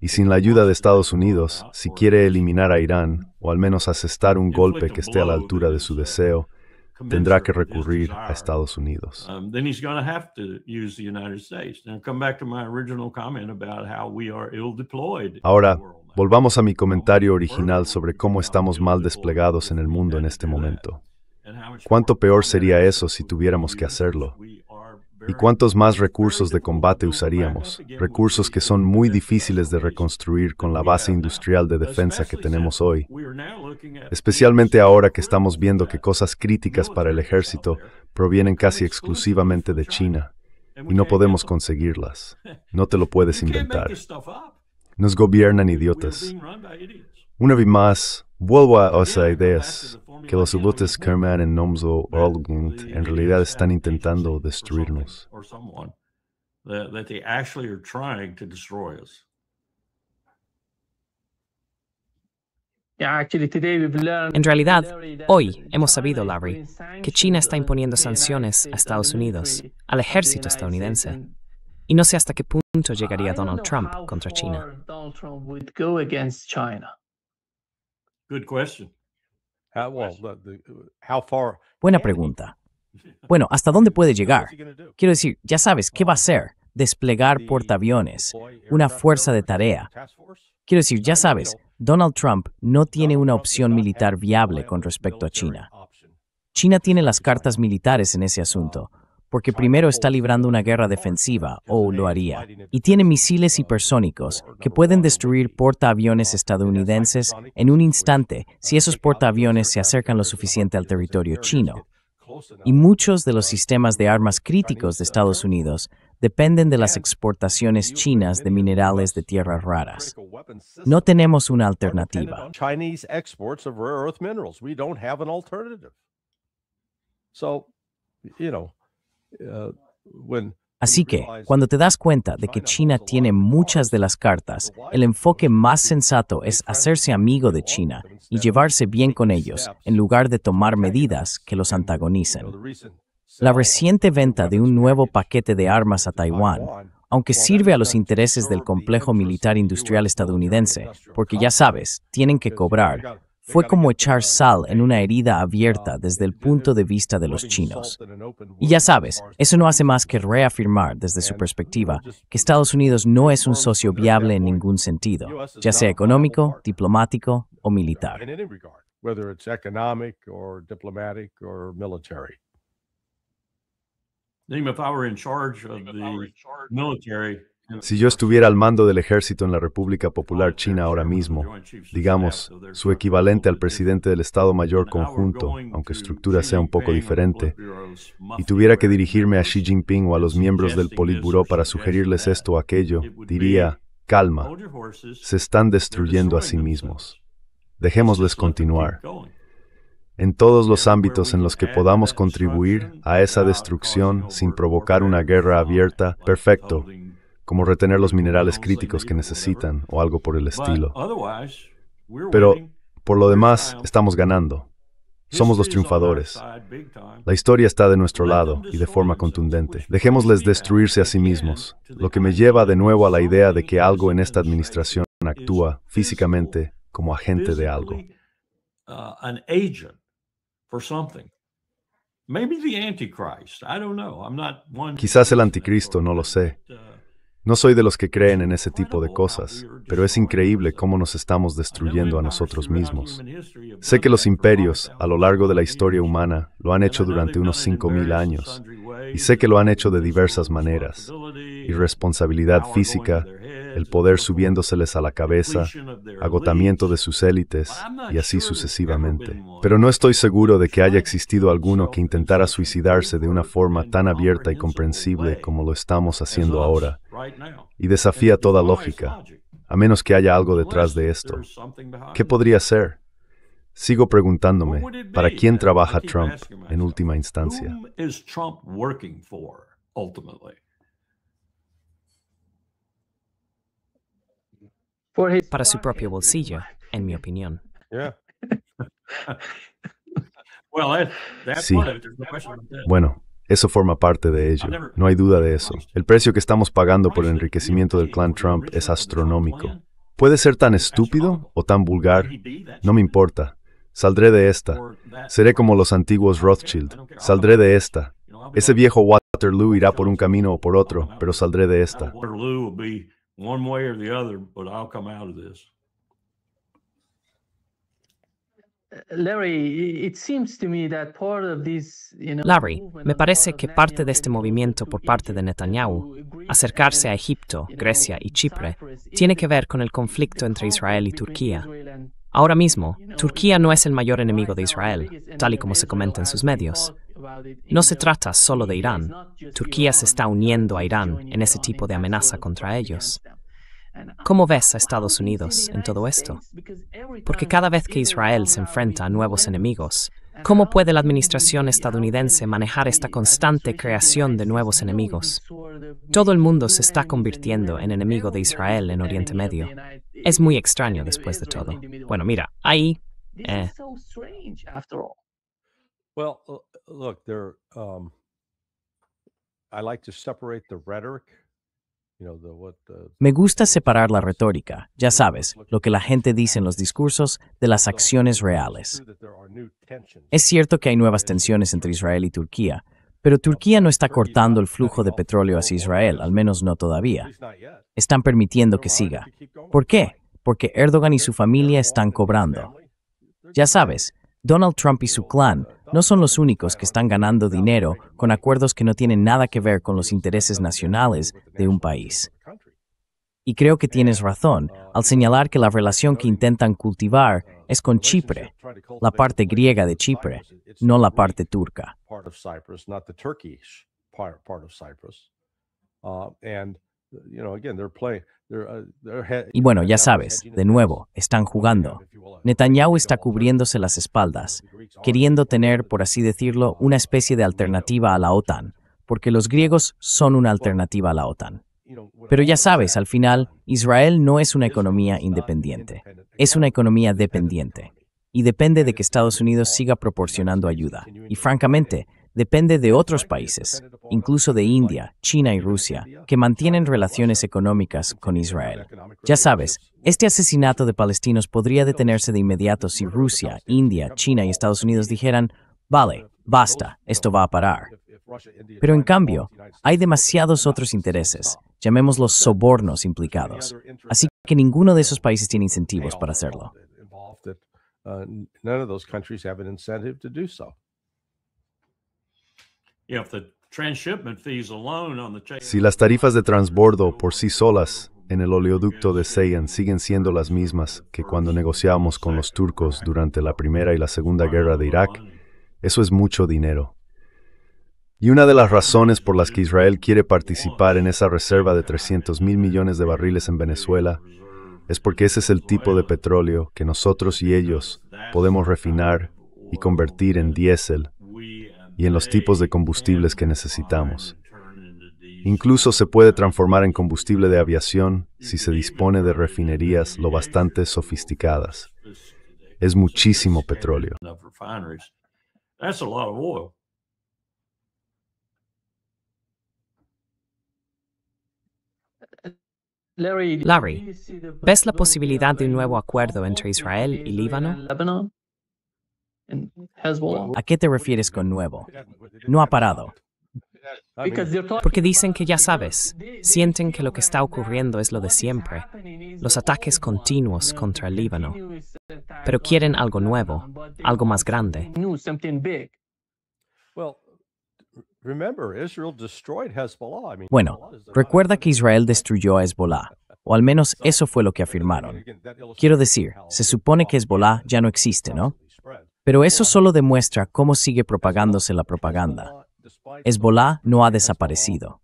Y sin la ayuda de Estados Unidos, si quiere eliminar a Irán, o al menos asestar un golpe que esté a la altura de su deseo, tendrá que recurrir a Estados Unidos. Ahora, volvamos a mi comentario original sobre cómo estamos mal desplegados en el mundo en este momento. ¿Cuánto peor sería eso si tuviéramos que hacerlo? ¿Y cuántos más recursos de combate usaríamos? Recursos que son muy difíciles de reconstruir con la base industrial de defensa que tenemos hoy. Especialmente ahora que estamos viendo que cosas críticas para el ejército provienen casi exclusivamente de China. Y no podemos conseguirlas. No te lo puedes inventar. Nos gobiernan idiotas. Una vez más, vuelvo a esas ideas, que los Ulutas Kerman en Nomzo Orlgund en realidad están intentando destruirnos. En realidad, hoy hemos sabido, Larry, que China está imponiendo sanciones a Estados Unidos, al ejército estadounidense. Y no sé hasta qué punto llegaría Donald Trump contra China. Good question. Buena pregunta. Bueno, ¿hasta dónde puede llegar? Quiero decir, ya sabes, ¿qué va a hacer? Desplegar portaaviones, una fuerza de tarea. Quiero decir, ya sabes, Donald Trump no tiene una opción militar viable con respecto a China. China tiene las cartas militares en ese asunto, porque primero está librando una guerra defensiva, o lo haría, y tiene misiles hipersónicos que pueden destruir portaaviones estadounidenses en un instante si esos portaaviones se acercan lo suficiente al territorio chino. Y muchos de los sistemas de armas críticos de Estados Unidos dependen de las exportaciones chinas de minerales de tierras raras. No tenemos una alternativa. Así que, cuando te das cuenta de que China tiene muchas de las cartas, el enfoque más sensato es hacerse amigo de China y llevarse bien con ellos, en lugar de tomar medidas que los antagonicen. La reciente venta de un nuevo paquete de armas a Taiwán, aunque sirve a los intereses del complejo militar industrial estadounidense, porque ya sabes, tienen que cobrar, fue como echar sal en una herida abierta desde el punto de vista de los chinos. Y ya sabes, eso no hace más que reafirmar desde su perspectiva que Estados Unidos no es un socio viable en ningún sentido, ya sea económico, diplomático o militar. Si yo estuviera al mando del ejército en la República Popular China ahora mismo, digamos, su equivalente al presidente del Estado Mayor Conjunto, aunque estructura sea un poco diferente, y tuviera que dirigirme a Xi Jinping o a los miembros del Politburó para sugerirles esto o aquello, diría, calma, se están destruyendo a sí mismos. Dejémosles continuar. En todos los ámbitos en los que podamos contribuir a esa destrucción sin provocar una guerra abierta, perfecto, como retener los minerales críticos que necesitan o algo por el estilo. Pero, por lo demás, estamos ganando. Somos los triunfadores. La historia está de nuestro lado y de forma contundente. Dejémosles destruirse a sí mismos, lo que me lleva de nuevo a la idea de que algo en esta administración actúa físicamente como agente de algo. Quizás el anticristo, no lo sé. No soy de los que creen en ese tipo de cosas, pero es increíble cómo nos estamos destruyendo a nosotros mismos. Sé que los imperios, a lo largo de la historia humana, lo han hecho durante unos 5,000 años, y sé que lo han hecho de diversas maneras. Irresponsabilidad física, el poder subiéndoseles a la cabeza, agotamiento de sus élites, y así sucesivamente. Pero no estoy seguro de que haya existido alguno que intentara suicidarse de una forma tan abierta y comprensible como lo estamos haciendo ahora, y desafía toda lógica, a menos que haya algo detrás de esto. ¿Qué podría ser? Sigo preguntándome, ¿para quién trabaja Trump en última instancia? Para su propio bolsillo, en mi opinión. Sí. Bueno, eso forma parte de ello. No hay duda de eso. El precio que estamos pagando por el enriquecimiento del clan Trump es astronómico. ¿Puede ser tan estúpido o tan vulgar? No me importa. Saldré de esta. Seré como los antiguos Rothschild. Saldré de esta. Ese viejo Waterloo irá por un camino o por otro, pero saldré de esta. Larry, it seems to me that part of this, Larry, me parece que parte de este movimiento por parte de Netanyahu, acercarse a Egipto, Grecia y Chipre, tiene que ver con el conflicto entre Israel y Turquía. Ahora mismo, Turquía no es el mayor enemigo de Israel, tal y como se comenta en sus medios. No se trata solo de Irán. Turquía se está uniendo a Irán en ese tipo de amenaza contra ellos. ¿Cómo ves a Estados Unidos en todo esto? Porque cada vez que Israel se enfrenta a nuevos enemigos, ¿cómo puede la administración estadounidense manejar esta constante creación de nuevos enemigos? Todo el mundo se está convirtiendo en enemigo de Israel en Oriente Medio. Es muy extraño después de todo. Bueno, mira, ahí... Well, look, I like to separate the rhetoric. Me gusta separar la retórica, ya sabes, lo que la gente dice en los discursos, de las acciones reales. Es cierto que hay nuevas tensiones entre Israel y Turquía, pero Turquía no está cortando el flujo de petróleo hacia Israel, al menos no todavía. Están permitiendo que siga. ¿Por qué? Porque Erdogan y su familia están cobrando. Ya sabes, Donald Trump y su clan no son los únicos que están ganando dinero con acuerdos que no tienen nada que ver con los intereses nacionales de un país. Y creo que tienes razón al señalar que la relación que intentan cultivar es con Chipre, la parte griega de Chipre, no la parte turca. Y bueno, ya sabes, de nuevo, están jugando. Netanyahu está cubriéndose las espaldas, queriendo tener, por así decirlo, una especie de alternativa a la OTAN, porque los griegos son una alternativa a la OTAN. Pero ya sabes, al final, Israel no es una economía independiente, es una economía dependiente. Y depende de que Estados Unidos siga proporcionando ayuda. Y francamente, depende de otros países, incluso de India, China y Rusia, que mantienen relaciones económicas con Israel. Ya sabes, este asesinato de palestinos podría detenerse de inmediato si Rusia, India, China y Estados Unidos dijeran, vale, basta, esto va a parar. Pero en cambio, hay demasiados otros intereses, llamémoslos sobornos implicados, así que ninguno de esos países tiene incentivos para hacerlo. Si las tarifas de transbordo por sí solas en el oleoducto de Ceyhan siguen siendo las mismas que cuando negociábamos con los turcos durante la Primera y la Segunda Guerra de Irak, eso es mucho dinero. Y una de las razones por las que Israel quiere participar en esa reserva de 300,000 millones de barriles en Venezuela es porque ese es el tipo de petróleo que nosotros y ellos podemos refinar y convertir en diésel y en los tipos de combustibles que necesitamos. Incluso se puede transformar en combustible de aviación si se dispone de refinerías lo bastante sofisticadas. Es muchísimo petróleo. Larry, ¿ves la posibilidad de un nuevo acuerdo entre Israel y Líbano? ¿A qué te refieres con nuevo? No ha parado. Porque dicen que ya sabes, sienten que lo que está ocurriendo es lo de siempre, los ataques continuos contra el Líbano, pero quieren algo nuevo, algo más grande. Bueno, recuerda que Israel destruyó a Hezbollah, o al menos eso fue lo que afirmaron. Quiero decir, se supone que Hezbollah ya no existe, ¿no? Pero eso solo demuestra cómo sigue propagándose la propaganda. Hezbollah no ha desaparecido.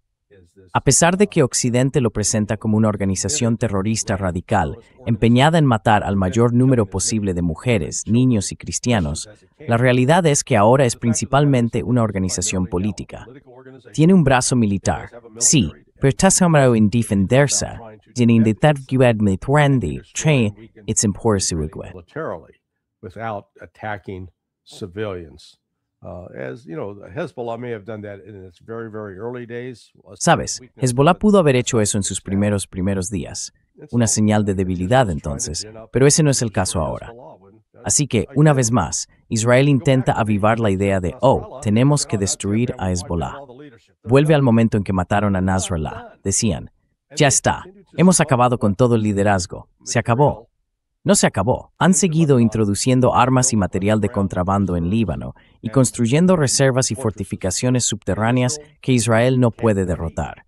A pesar de que Occidente lo presenta como una organización terrorista radical, empeñada en matar al mayor número posible de mujeres, niños y cristianos, la realidad es que ahora es principalmente una organización política. Tiene un brazo militar, sí, pero está sembrado en defenderse, sin intentar guiarme its empoderarse. Without attacking civilians. As you know, Hezbollah may have done that in its very, very early days. Sabes, Hezbollah pudo haber hecho eso en sus primeros días. Una señal de debilidad entonces, pero ese no es el caso ahora. Así que, una vez más, Israel intenta avivar la idea de, tenemos que destruir a Hezbollah. Vuelve al momento en que mataron a Nasrallah. Decían, ya está, hemos acabado con todo el liderazgo, se acabó. No se acabó. Han seguido introduciendo armas y material de contrabando en Líbano y construyendo reservas y fortificaciones subterráneas que Israel no puede derrotar.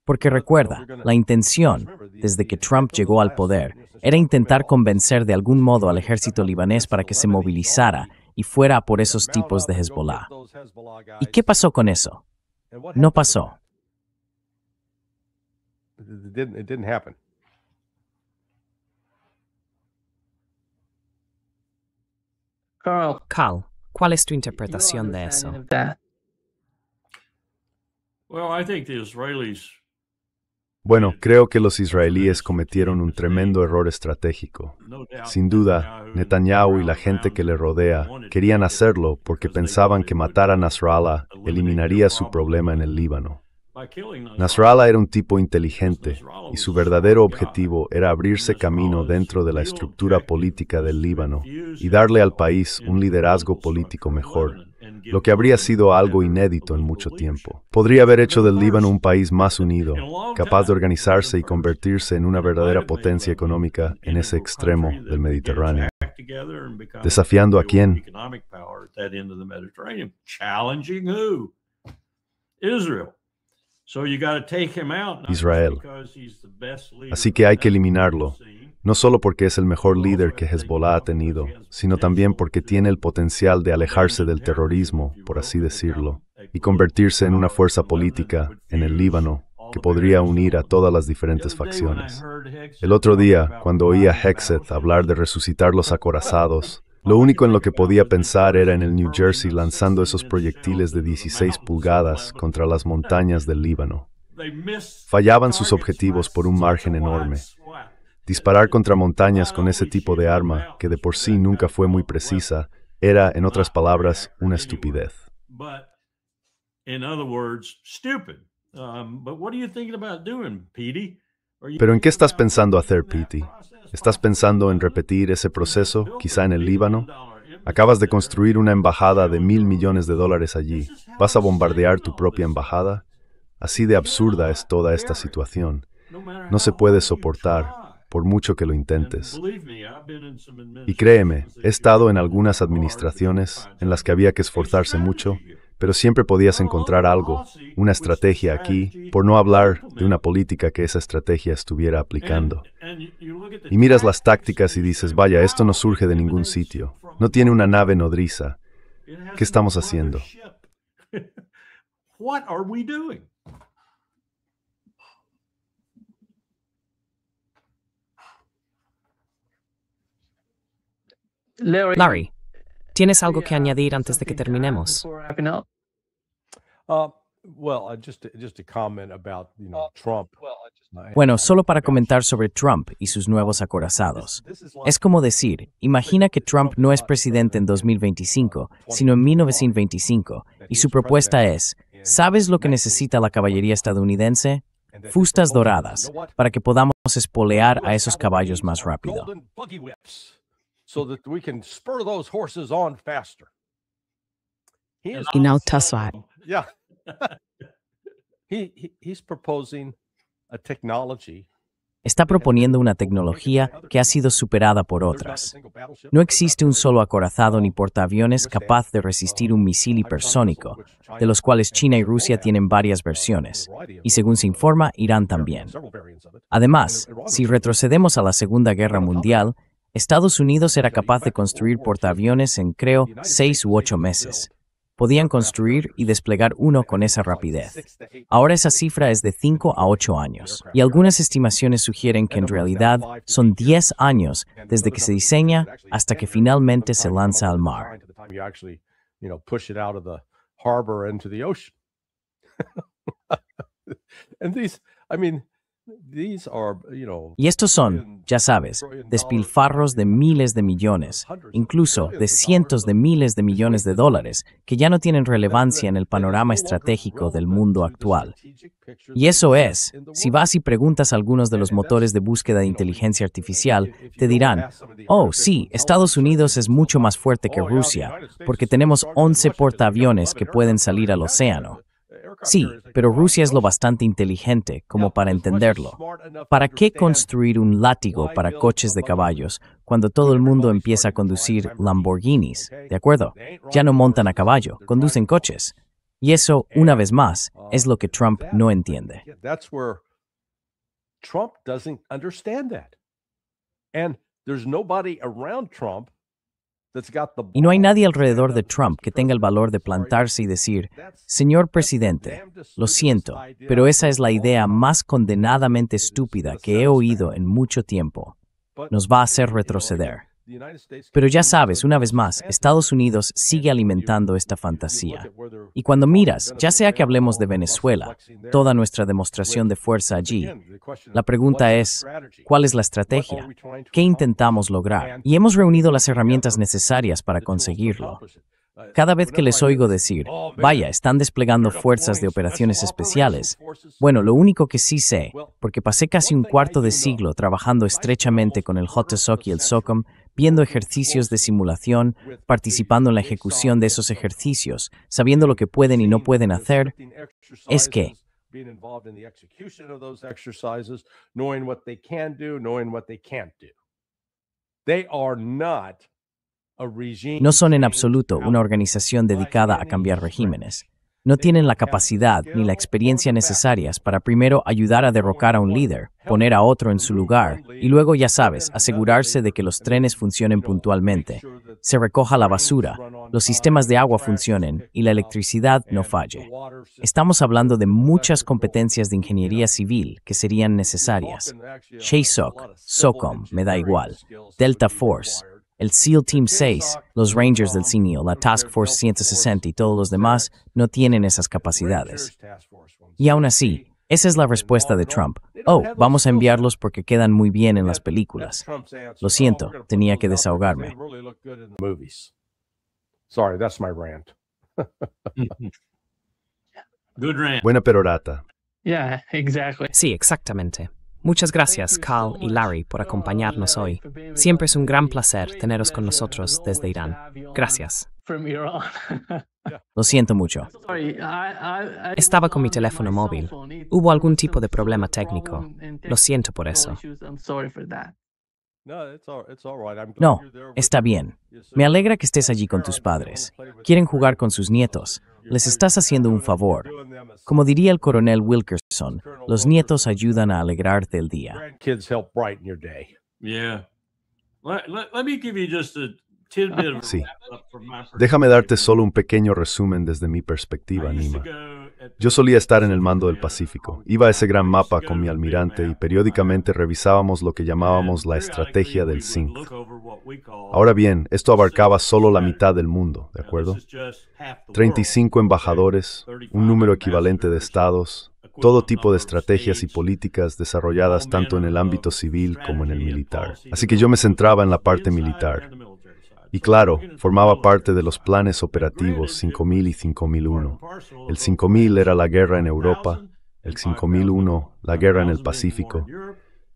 Porque recuerda, la intención, desde que Trump llegó al poder, era intentar convencer de algún modo al ejército libanés para que se movilizara y fuera a por esos tipos de Hezbollah. ¿Y qué pasó con eso? No pasó. It didn't happen. Carl, ¿cuál es tu interpretación de eso? Well, I think the Israelis Bueno, creo que los israelíes cometieron un tremendo error estratégico. Sin duda, Netanyahu y la gente que le rodea querían hacerlo porque pensaban que matar a Nasrallah eliminaría su problema en el Líbano. Nasrallah era un tipo inteligente y su verdadero objetivo era abrirse camino dentro de la estructura política del Líbano y darle al país un liderazgo político mejor, lo que habría sido algo inédito en mucho tiempo. Podría haber hecho del Líbano un país más unido, capaz de organizarse y convertirse en una verdadera potencia económica en ese extremo del Mediterráneo. ¿Desafiando a quién? Israel. Así que hay que eliminarlo, no solo porque es el mejor líder que Hezbollah ha tenido, sino también porque tiene el potencial de alejarse del terrorismo, por así decirlo, y convertirse en una fuerza política en el Líbano que podría unir a todas las diferentes facciones. El otro día, cuando oí a Hegseth hablar de resucitar los acorazados, lo único en lo que podía pensar era en el New Jersey lanzando esos proyectiles de 16 pulgadas contra las montañas del Líbano. Fallaban sus objetivos por un margen enorme. Disparar contra montañas con ese tipo de arma, que de por sí nunca fue muy precisa, era, en otras palabras, una estupidez. ¿Pero en qué estás pensando hacer, Petey? ¿Estás pensando en repetir ese proceso, quizá en el Líbano? Acabas de construir una embajada de $1,000 millones allí. ¿Vas a bombardear tu propia embajada? Así de absurda es toda esta situación. No se puede soportar, por mucho que lo intentes. Y créeme, he estado en algunas administraciones en las que había que esforzarse mucho, pero siempre podías encontrar algo, una estrategia aquí, por no hablar de una política que esa estrategia estuviera aplicando. Y miras las tácticas y dices, vaya, esto no surge de ningún sitio, no tiene una nave nodriza. ¿Qué estamos haciendo? Larry, ¿tienes algo que añadir antes de que terminemos? Just a comment about, Trump. Bueno, solo para comentar sobre Trump y sus nuevos acorazados. Es como decir, imagina que Trump no es presidente en 2025, sino en 1925, y su propuesta es, ¿sabes lo que necesita la caballería estadounidense? Fustas doradas, para que podamos espolear a esos caballos más rápido. So that we can spur those horses on faster. Yeah. He's proposing a technology. Está proponiendo una tecnología que ha sido superada por otras. No existe un solo acorazado ni portaaviones capaz de resistir un misil hipersónico, de los cuales China y Rusia tienen varias versiones, y según se informa, Irán también. Además, si retrocedemos a la Segunda Guerra Mundial, Estados Unidos era capaz de construir portaaviones en, creo, 6 u 8 meses. Podían construir y desplegar uno con esa rapidez. Ahora esa cifra es de 5 a 8 años, y algunas estimaciones sugieren que en realidad son 10 años desde que se diseña hasta que finalmente se lanza al mar. Y estos son, ya sabes, despilfarros de miles de millones, incluso de cientos de miles de millones de dólares, que ya no tienen relevancia en el panorama estratégico del mundo actual. Y eso es, si vas y preguntas a algunos de los motores de búsqueda de inteligencia artificial, te dirán, oh, sí, Estados Unidos es mucho más fuerte que Rusia, porque tenemos 11 portaaviones que pueden salir al océano. Sí, pero Rusia es lo bastante inteligente como para entenderlo. ¿Para qué construir un látigo para coches de caballos cuando todo el mundo empieza a conducir Lamborghinis? ¿De acuerdo? Ya no montan a caballo, conducen coches. Y eso, una vez más, es lo que Trump no entiende. Trump doesn't understand that. And there's nobody around Trump that's got the Y no hay nadie alrededor de Trump que tenga el valor de plantarse y decir, señor presidente, lo siento, pero esa es la idea más condenadamente estúpida que he oído en mucho tiempo. Nos va a hacer retroceder. Pero ya sabes, una vez más, Estados Unidos sigue alimentando esta fantasía. Y cuando miras, ya sea que hablemos de Venezuela, toda nuestra demostración de fuerza allí, la pregunta es, ¿cuál es la estrategia? ¿Qué intentamos lograr? Y hemos reunido las herramientas necesarias para conseguirlo. Cada vez que les oigo decir, vaya, están desplegando fuerzas de operaciones especiales, bueno, lo único que sí sé, porque pasé casi un cuarto de siglo trabajando estrechamente con el HOTASOC y el SOCOM, viendo ejercicios de simulación, participando en la ejecución de esos ejercicios, sabiendo lo que pueden y no pueden hacer, es que no son en absoluto una organización dedicada a cambiar regímenes. No tienen la capacidad ni la experiencia necesarias para primero ayudar a derrocar a un líder, poner a otro en su lugar y luego, ya sabes, asegurarse de que los trenes funcionen puntualmente, se recoja la basura, los sistemas de agua funcionen y la electricidad no falle. Estamos hablando de muchas competencias de ingeniería civil que serían necesarias. SHASOC, SOCOM, me da igual, Delta Force, el SEAL Team 6, los Rangers del CNEO, la Task Force 160 y todos los demás no tienen esas capacidades. Y aún así, esa es la respuesta de Trump. Oh, vamos a enviarlos porque quedan muy bien en las películas. Lo siento, tenía que desahogarme. Sorry, that's my rant. Good rant. Buena perorata. Yeah, exactly. Sí, exactamente. Muchas gracias, Carl y Larry, por acompañarnos hoy. Siempre es un gran placer teneros con nosotros desde Irán. Gracias. From Iran. Lo siento mucho. Sorry, Estaba con mi teléfono móvil. Hubo algún tipo de problema técnico. Lo siento por eso. I'm sorry for that. No, está bien. Me alegra que estés allí con tus padres. Quieren jugar con sus nietos. Les estás haciendo un favor. Como diría el coronel Wilkerson, los nietos ayudan a alegrarte el día. Kids help brighten your day. Yeah. Let me give you just a tidbit of Sí. wrap up from my perspective. Déjame darte solo un pequeño resumen desde mi perspectiva, Nima. Yo solía estar en el mando del Pacífico. Iba a ese gran mapa con mi almirante y periódicamente revisábamos lo que llamábamos la estrategia del zinc. Ahora bien, esto abarcaba solo la mitad del mundo, ¿de acuerdo? 35 embajadores, un número equivalente de estados, todo tipo de estrategias y políticas desarrolladas tanto en el ámbito civil como en el militar. Así que yo me centraba en la parte militar. Y claro, formaba parte de los planes operativos 5000 y 5001. El 5000 era la guerra en Europa, el 5001 la guerra en el Pacífico,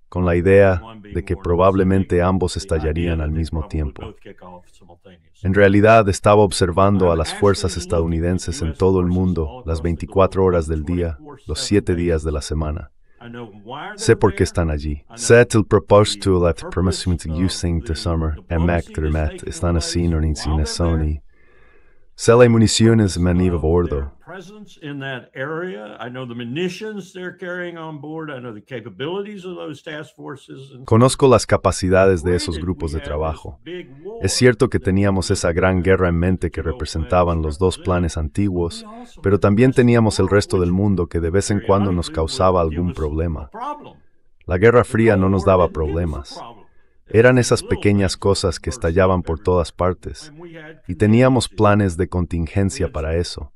con la idea de que probablemente ambos estallarían al mismo tiempo. En realidad estaba observando a las fuerzas estadounidenses en todo el mundo las 24 horas del día, los 7 días de la semana. Sé por qué están allí. Sé el propósito la promoción using the summer en McDermott están así no incineración. Sé las municiones maniva a bordo. Presence in that area. I know the munitions they're carrying on board. I know the capabilities of those task forces. Conozco las capacidades de esos grupos de trabajo. Es cierto que teníamos esa gran guerra en mente que representaban los dos planes antiguos, pero también teníamos el resto del mundo que de vez en cuando nos causaba algún problema. La Guerra Fría no nos daba problemas. Eran esas pequeñas cosas que estallaban por todas partes, y teníamos planes de contingencia para eso.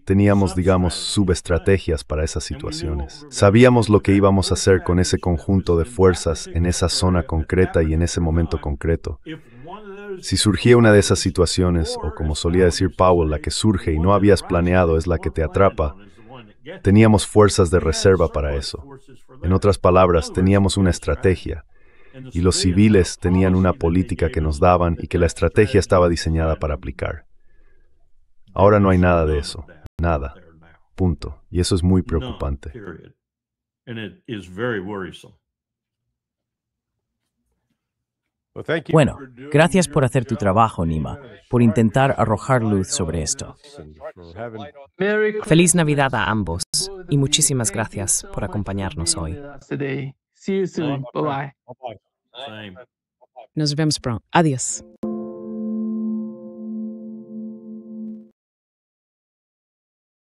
Teníamos, digamos, subestrategias para esas situaciones. Sabíamos lo que íbamos a hacer con ese conjunto de fuerzas en esa zona concreta y en ese momento concreto. Si surgía una de esas situaciones, o como solía decir Powell, la que surge y no habías planeado es la que te atrapa, teníamos fuerzas de reserva para eso. En otras palabras, teníamos una estrategia. Y los civiles tenían una política que nos daban y que la estrategia estaba diseñada para aplicar. Ahora no hay nada de eso, nada. punto. Y eso es muy None, preocupante. period. And it is very worrisome. Well, thank you Bueno, for doing gracias your por hacer tu job, trabajo, Nima, Nima, and por shining intentar some arrojar light luz sobre on esto. this and for having Merry Feliz Christmas, Navidad a ambos y good muchísimas Thank you gracias so por much for acompañarnos being hoy. with us today. See you soon. Bye bye. Bye-bye. Same. Nos vemos pronto. Adiós.